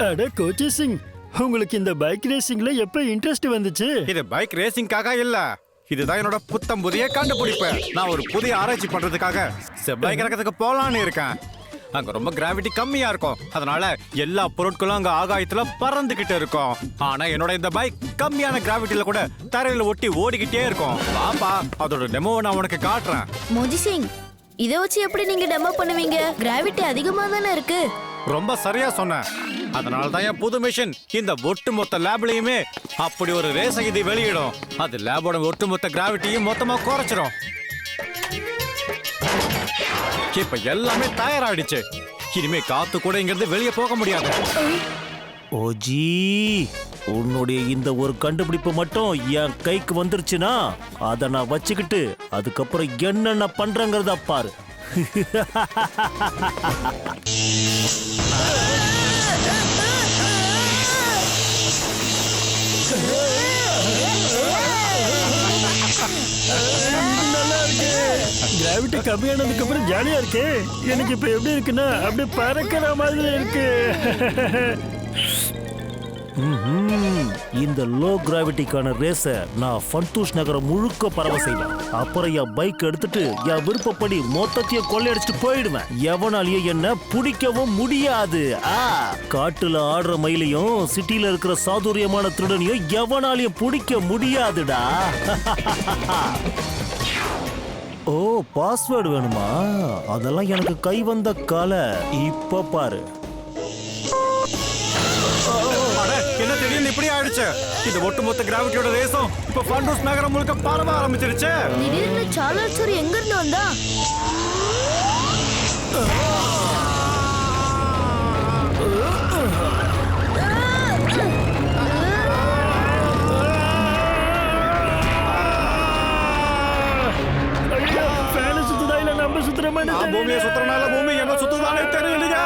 அட கோச்சி சிங், உங்களுக்கு இந்த பைக் ரேசிங்ல எப்ப இன்ட்ரெஸ்ட் வந்துச்சு? இது பைக் ரேசிங்காக இல்ல, இதுதான் என்னோட புத்தம் புதிய கண்டுபிடிப்பு. நான் ஒரு புதிய ஆராய்ச்சி பண்றதுக்காக செவ்வாய் கிரகத்துக்கு போலான்னு இருக்கேன். அங்க ரொம்ப கிராவிட்டி கம்மியா இருக்கும், அதனால எல்லா பொருட்களும் அங்க ஆகாயத்துல பறந்துகிட்டு இருக்கும். ஆனா என்னோட இந்த பைக் கம்மியான கிராவிட்டில கூட தரையில ஒட்டி ஓடிக்கிட்டே இருக்கும். பாப்பா, அதோட டெமோவை நான் உனக்கு காட்டுறேன். மோஜி சிங், இதை வச்சு எப்படி நீங்க டெமோ பண்ணுவீங்க? கிராவிட்டி அதிகமா தானே இருக்கு. ரொம்ப சரியா சொன்ன. அதனால தான் என் புது மிஷின் இந்த ஒட்டுமொத்த லேப்லயுமே அப்படி ஒரு ரேஸை இது வெளியிடும். அது லேபோட ஒட்டுமொத்த கிராவிட்டியும் மொத்தமா குறைச்சிரும். இப்ப எல்லாமே தயாராயிடுச்சு. இனிமே காத்து கூட இங்கிருந்து வெளியே போக முடியாது. ஓஜி, உன்னுடைய இந்த ஒரு கண்டுபிடிப்பு மட்டும் என் கைக்கு வந்துருச்சுன்னா அதை நான் வச்சுக்கிட்டு அதுக்கப்புறம் என்னென்ன பண்றேங்கிறத பாரு. நல்லா இருக்கு. கிராவிட்டி கம்மியானதுக்கு அப்புறம் ஜாலியா இருக்கு. எனக்கு இப்ப எப்படி இருக்குன்னா அப்படியே பறக்கிற மாதிரி இருக்கு. இந்த லோ கிராவிட்டிக்கான ரேஸ நான் ஃபன்தூஷ் நகரம் முழுக்க பரவ செய்வேன். அப்புறம் என் பைக் எடுத்துட்டு என் விருப்பப்படி மொத்தத்தையும் கொள்ளையடிச்சிட்டு போயிடுவேன். எவனாலையும் என்ன பிடிக்கவும் முடியாது. காட்டுல ஆடுற மயிலையும் சிட்டில இருக்கிற சாதுரியமான திருடனையும் எவனாலையும் பிடிக்க முடியாதுடா. ஓ, பாஸ்வேர்டு வேணுமா? அதெல்லாம் எனக்கு கை வந்த கால. இப்ப பாரு. என்ன திடீர்னு இப்படி ஆயிடுச்சு? இந்த ஒட்டுமொத்த கிராவிட்டியோட ரேஸும் இப்ப ஃபன்தூஷ் நகரம் முழுக்க பரவ ஆரம்பிச்சிருச்சு. திடீர்னு சார்லஸ் எங்க இருந்து வந்தா? பூமியை சுத்துறனால பூமி என்ன சுத்துதானே தெரியலையா?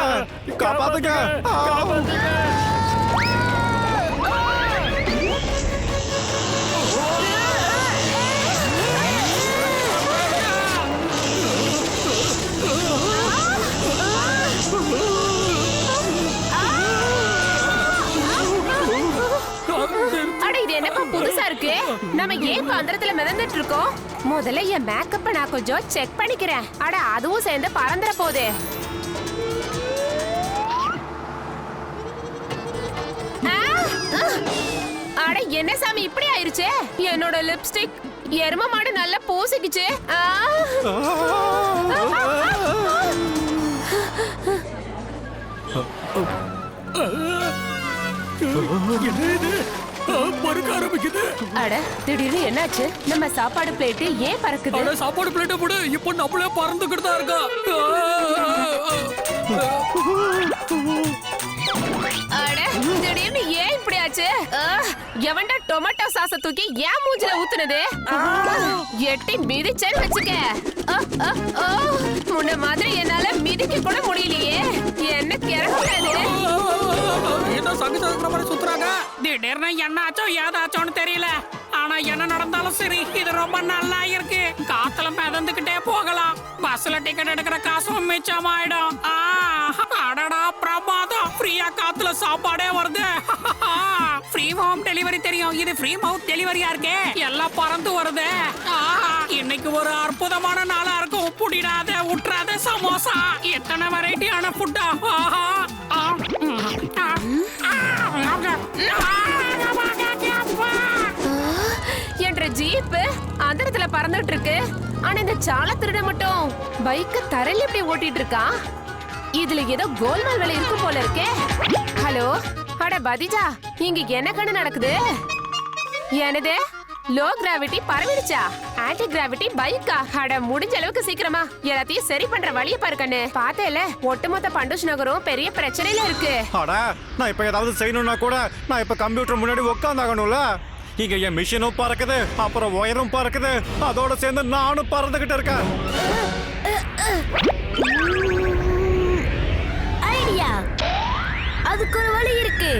காப்பாத்துங்க. புதுசா இருக்கு. நம்ம ஏன் பந்தரத்துல மிதந்துட்டு இருக்கோம்? முதல்ல என் மேக்கப்ப நான் கொஞ்சம் செக் பண்ணிக்கிறேன். அட, அதுவும் சேர்ந்து பறந்துற போகுது. அட, என்ன சாமி இப்படி ஆயிருச்சு? என்னோட லிப்ஸ்டிக் எரும மாடு நல்லா பூசிக்குச்சு. பறக்க ஆரம்பிக்குது. அட, திடீர்னு என்னாச்சு? நம்ம சாப்பாடு பிளேட் ஏன் பறக்குது? அட, சாப்பாடு பிளேட் போடு. இப்போ நம்மளே பறந்துகிட்டு தான் இருக்கா. அட, திடீர்னு ஏன் இப்படி ஆச்சு? எவன்டா டொமேட்டோ சாஸ தூக்கி ஏன் மூஞ்சில ஊத்துனது? எட்டி மிதிச்சேன்னு வச்சுக்க. முன்ன மாதிரி என்னால மிதிக்க கூட முடியலையே. என்ன கிறக்குறது? என்ன சங்கீத மாதிரி சுத்துறாங்க? திடீர்னு என்ன ஆச்சோ ஏதாச்சோன்னு தெரியல. ஆனா என்ன நடந்தாலும் சரி, இது ரொம்ப நல்லா இருக்கு. காத்துல மிதந்துகிட்டே போகலாம். பஸ்ல டிக்கெட் எடுக்கிற காசும் மிச்சமாயிடும். அடடா, பிரமாதம். ஃப்ரீயா காத்துல சாப்பாடே வருது. ஃப்ரீ ஹோம் டெலிவரி தெரியும். இது ஃப்ரீ மவுத் டெலிவரியா இருக்கே. எல்லாம் பறந்து வருது. இன்னைக்கு ஒரு அற்புதமான நாளா இருக்கும். புடிடாத விட்டுறாத சமோசா. எத்தனை வெரைட்டியான ஃபுட்டா! என்ற ஜீப் அந்தரத்துல பறந்துட்டு இருக்கு. ஆனா இந்த சால திருட மட்டும் பைக்க தரையில எப்படி ஓட்டிட்டு இருக்கான்? இதுல ஏதோ கோல்மால் வேலை இருக்கும் போல இருக்கே. ஹலோ, அட பதிஜா, இங்க என்ன கண்ணு நடக்குது? என்னது? லோ கிராவிட்டி பறவிடுச்சா? ஆன்டி கிராவிட்டி பைக்கா? அட, முடிஞ்ச அளவுக்கு சீக்கிரமா எல்லாத்தையும் சரி பண்ற வழிய பாரு கண்ணு. பார்த்தேல, ஒட்டுமொத்த பண்டூஷ் நகரம் பெரிய பிரச்சனையில இருக்கு. அட, நான் இப்ப ஏதாவது செய்யணும்னா கூட நான் இப்ப கம்ப்யூட்டர் முன்னாடி உட்கார்ந்தாகணும்ல. இங்க என் மிஷினும் பறக்குது, அப்புறம் ஒயரும் பறக்குது, அதோட சேர்ந்து நானும் பறந்துகிட்டு இருக்கேன். ஐடியா, அதுக்கு ஒரு வழி இருக்கு.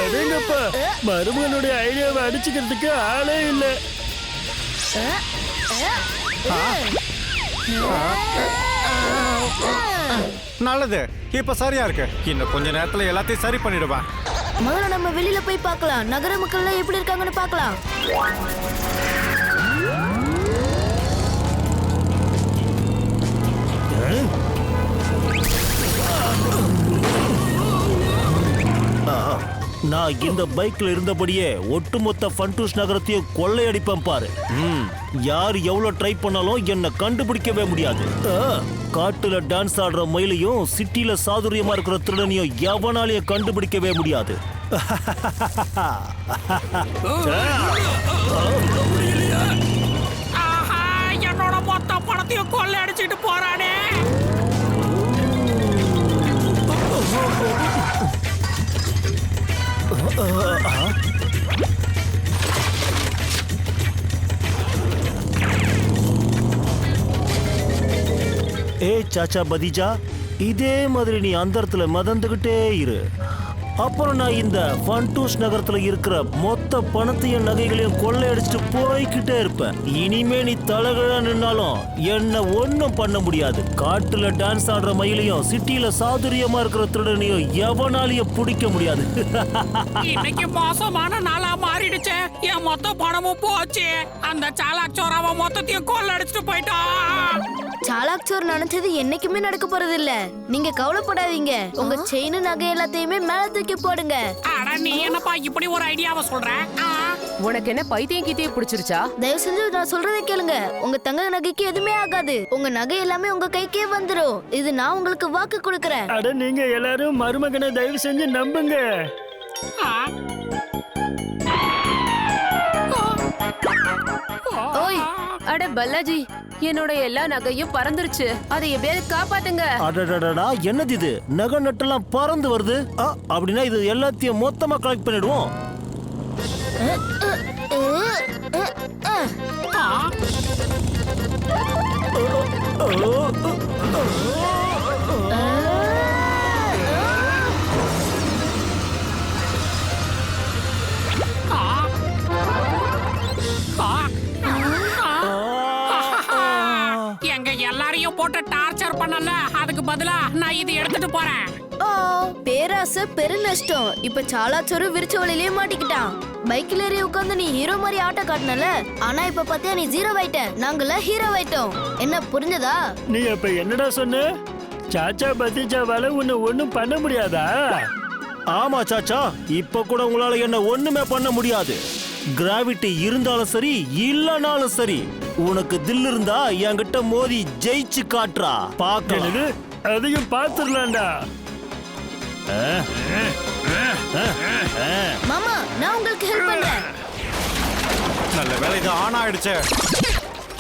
அடேங்கப்பா, மருமகனுடைய ஐடியாவை அடிச்சுக்கிறதுக்கு ஆளே இல்ல. நல்லது, இப்ப சரியா இருக்கு. இன்னும் கொஞ்ச நேரத்துல எல்லாத்தையும் சரி பண்ணிடுவேன். முதல்ல நம்ம வெளியில போய் பார்க்கலாம். நகர மக்கள்லாம் எப்படி இருக்காங்கன்னு பார்க்கலாம். நான் இந்த பைக்ல இருந்தபடியே ஒட்டுமொத்த ஃபன்டூஸ் நகரத்தையும் கொள்ளையடிப்பேன் பாரு. யார் எவ்வளவு ட்ரை பண்ணாலும் என்ன கண்டுபிடிக்கவே முடியாது. காட்டுல டான்ஸ் ஆடுற மயிலையும் சிட்டில சாதுரியமா இருக்கிற திருடனையும் எவனாலையும் கண்டுபிடிக்கவே முடியாது. ஆஹா, என்னோட மொத்த பணத்தையும் கொள்ளை அடிச்சிட்டு போறானே. சாச்சா பதீஜா, இதே மாதிரி நீ அந்தரத்துல மதந்துகிட்டே இரு. அப்புறம் நான் இந்த ஃபன்டூஸ் நகரத்துல இருக்கிற மொத்த பணத்தையும் நகைகளையும் கொள்ளையடிச்சிட்டு போய்கிட்டே இருப்பேன். இனிமே நீ தலகழா நின்னாலும் என்ன ஒண்ணும் பண்ண முடியாது. காட்டுல டான்ஸ் ஆடுற மயிலையும் சிட்டில சாதுரியமா இருக்கிற திருடனையும் எவனாலையும் பிடிக்க முடியாது. இன்னைக்கு மோசமான நாளா மாறிடுச்சு. என் மொத்த பணமும் போச்சு. அந்த சாலாக் சோராவ மொத்தத்தையும் கொள்ளை அடிச்சிட்டு போயிட்டான். சாலாக் சோர் நினைச்சது என்னைக்குமே நடக்க போறது இல்ல. நீங்க கவலைப்படாதீங்க. உங்க செயின் நகை எல்லாத்தையுமே மேல தூக்கி போடுங்க. அட நீ என்னப்பா இப்படி ஒரு ஐடியாவை சொல்ற? உனக்கு என்ன பைத்தியம் கீத்தியம் பிடிச்சிருச்சா? தயவு செஞ்சு நான் சொல்றதை கேளுங்க. உங்க தங்க நகைக்கு எதுவுமே ஆகாது. உங்க நகை எல்லாமே உங்க கைக்கே வந்துரும். இது நான் உங்களுக்கு வாக்கு கொடுக்கறேன். அட நீங்க எல்லாரும் மருமகனை தயவு செஞ்சு நம்புங்க. ஓய், அட பல்லாஜி, என்னோட எல்லா நகையும் பறந்துருச்சு. அதை எப்படியாவது காப்பாத்துங்க. அடடடடா, என்னது இது? நகை நட்டெல்லாம் பறந்து வருது. அப்படின்னா இது எல்லாத்தையும் மொத்தமா கலெக்ட் பண்ணிடுவோம். எங்க எல்லாரையும் போட்டு டார்ச்சர் பண்ணல, அதுக்கு பதிலா நான் இது எடுத்துட்டு போறேன். பேராசை பெரு நஷ்டம். இப்ப சாலாச்சோரு விரிச்ச வழியிலேயே மாட்டிக்கிட்டான். பைக்ல ஏறி உட்கார்ந்து நீ ஹீரோ மாதிரி ஆட்ட காட்டினல. ஆனா இப்ப பாத்தியா நீ ஜீரோ ஆயிட்ட. நாங்கள ஹீரோ ஆயிட்டோம். என்ன புரிஞ்சதா? நீ இப்ப என்னடா சொன்ன? சாச்சா பத்திச்சாவால உன்னை ஒண்ணும் பண்ண முடியாதா? ஆமா சாச்சா, இப்ப கூட உங்களால என்ன ஒண்ணுமே பண்ண முடியாது. கிராவிட்டி இருந்தாலும் சரி இல்லனாலும் சரி, உனக்கு தில் இருந்தா என்கிட்ட மோதி ஜெயிச்சு காட்டுறா. பாக்கலது அதையும் பாத்துடலாம்டா. மாமா, நான் உங்களுக்கு ஹெல்ப் பண்றேன். நல்ல வேலை, இது ஆன் ஆயிடுச்சு.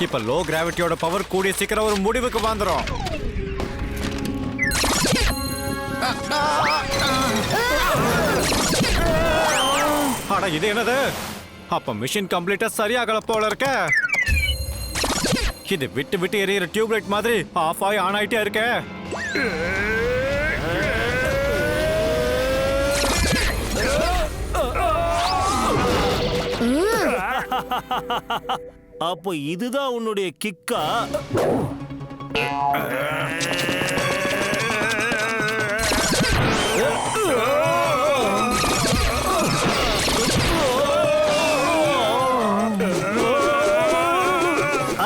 இப்ப லோ கிராவிட்டியோட பவர் கூடிய சீக்கிரம் ஒரு முடிவுக்கு வந்துரும். அட இது என்னது? அப்ப மிஷின் கம்ப்ளீட்டா சரியாகல போல இருக்க. இது விட்டு விட்டு எரியிற டியூப்லைட் மாதிரி ஆஃப் ஆகி ஆன் ஆயிட்டே இருக்க. அப்போ இதுதான் உன்னுடைய கிக்கா?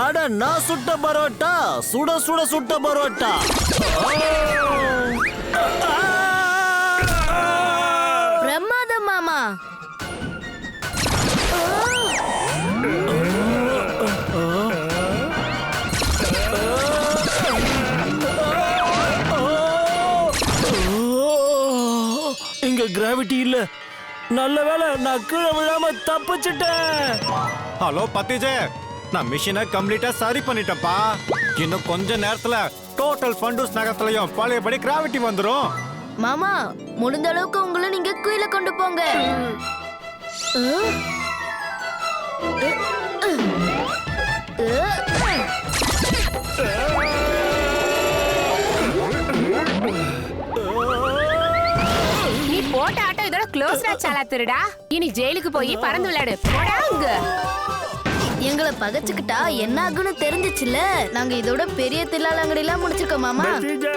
அட நான் சுட்ட பரோட்டா, சுட சுட சுட்ட பரோட்டா. பிரமாதம் மாமா. இங்க கிராவிட்டி இல்ல. நல்ல வேளை நான் கீழே விழாம தப்பிச்சிட்டேன். ஹலோ பத்திஜே, நான் மிஷினை கம்ப்ளீட்டா சரி பண்ணிட்டேன்ப்பா. இன்னும் கொஞ்ச நேரத்துல டோட்டல் ஃபன்டூஸ் நகரத்துலயும் பழையபடி கிராவிட்டி வந்துரும். மாமா, முடிந்த அளவுக்கு உங்களை நீங்க கீழே கொண்டு போங்க. நீ போட்ட ஆட்டம் இதோட க்ளோஸ்டா சாலா திருடா. இனி ஜெயிலுக்கு போய் பறந்து விளையாடு. போடா அங்க. எங்களை பகச்சுக்கிட்டா என்ன ஆகுன்னு தெரிஞ்சிச்சுல. நாங்க இதோட பெரிய தில்லாலங்கடி எல்லாம் முடிச்சிருக்கோம் மாமா. பத்திஜா